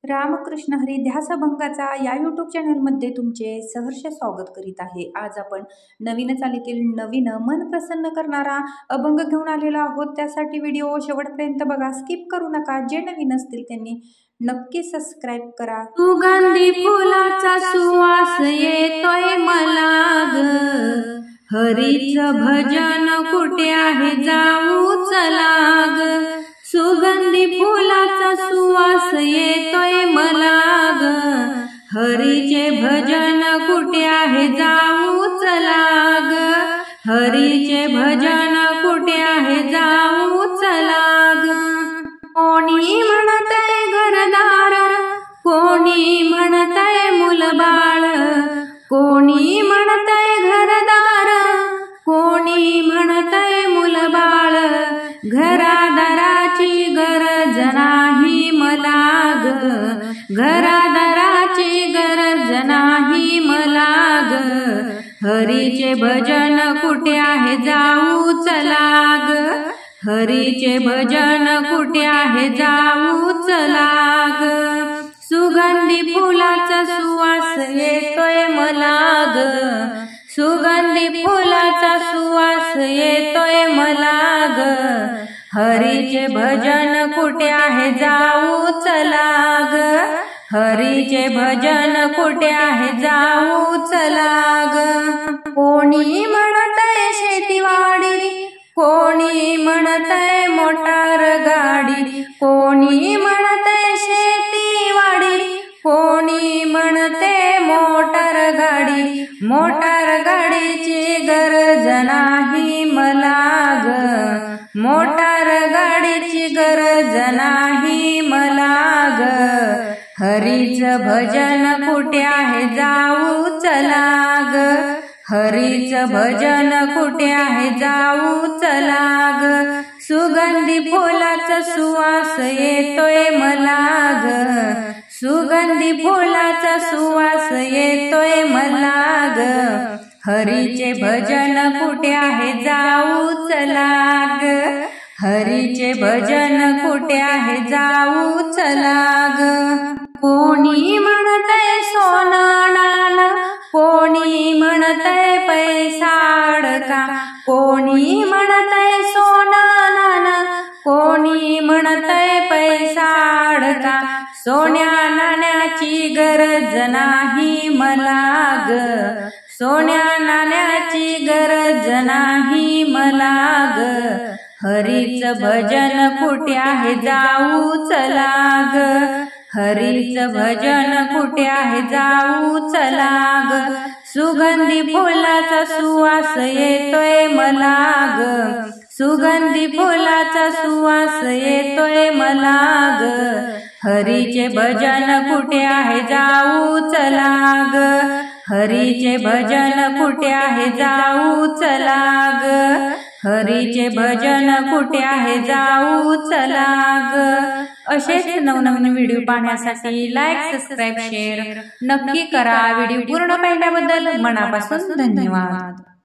रामकृष्ण हरी ध्यासभंगाचा या यूट्यूब चॅनलमध्ये तुमचे सहर्ष स्वागत करीत आहे। आज आपण नवीन चालीतील नवीन मन प्रसन्न करणारा अभंग घेऊन आलेलो आहोत। त्यासाठी व्हिडिओ शेवटपर्यंत बघा, स्किप करू नका। जे नवीन असतील त्यांनी नक्की सबस्क्राइब करा। सुगंधी फुलाचा सुवास येतोय मला ग, हरीचं भजन कुठे आहे जाऊ चला ग। सुगंधी फुलाचा सुवास येतोय मला ग, हरीचे भजन कुठे आहे जाऊ चला ग। हरीचे भजन कुठे आहे जाऊ चला ग। कोणी म्हणतंय घरदार, कोणी म्हणतंय मुलबाळ, कोणी म्हणतंय घरदार, कोणी म्हणतंय मुलबाळ। घरादाराची गरज नाही मला ग, घरादाराची गरज नाही मला ग। हरीचे भजन कुठे आहे जाऊ चला ग, हरीचे भजन कुठे आहे जाऊ चला ग। सुगंधी फुलाचा सुवास येतोय मला ग, सुगंधी फुलाचा सुवास येतोय मला ग। हरीचे भजन कुठे आहे जाऊ चला ग, हरीचे भजन कुठे आहे जाऊ चला ग। कोणी म्हणतंय शेतीवाडी, कोणी म्हणतंय मोटार गाडी, कोणी म्हणतंय शेतीवाडी, कोणी म्हणते मोटार गाडी। मोटार गाडीची गरज नाही मला ग, मोटार गाडीची गरज नाही मला ग। हरीचं भजन कुठे आहे जाऊ चला ग, हरीचं भजन कुठे आहे जाऊ चला ग। सुगंधी फुलाचा सुवास येतोय मला ग, सुगंधी फुलाचा सुवास येतोय मला ग। हरीचे भजन कुठे आहे जाऊ चला ग, हरीचे भजन कुठे आहे जाऊ चला ग। कोणी म्हणतंय सोनं नाणं, कोणी म्हणतंय पैसा अडका, कोणी म्हणतंय सोनं नाणं, कोणी म्हणतंय पैसा अडका। सोन्या नाण्याची गरज नाही मला ग, सोन्या नाण्याची गरज नाही मला ग। हरीचं भजन कुठे आहे जाऊ चला ग, हरीचं भजन कुठे आहे जाऊ चला ग। सुगंधी फुलाचा सुवास येतोय मला ग, सुगंधी फुलाचा सुवास येतोय मला ग। हरीचे भजन कुठे आहे जाऊ चला ग, हरीचे भजन कुठे आहे जाऊ चला ग। हरीचे भजन कुठे आहे जाऊ चला ग। असेच नवनवीन व्हिडिओ पाहण्यासाठी लाईक, सबस्क्राइब, शेअर नक्की करा। व्हिडिओ पूर्ण पाहिल्याबद्दल मनापासून धन्यवाद।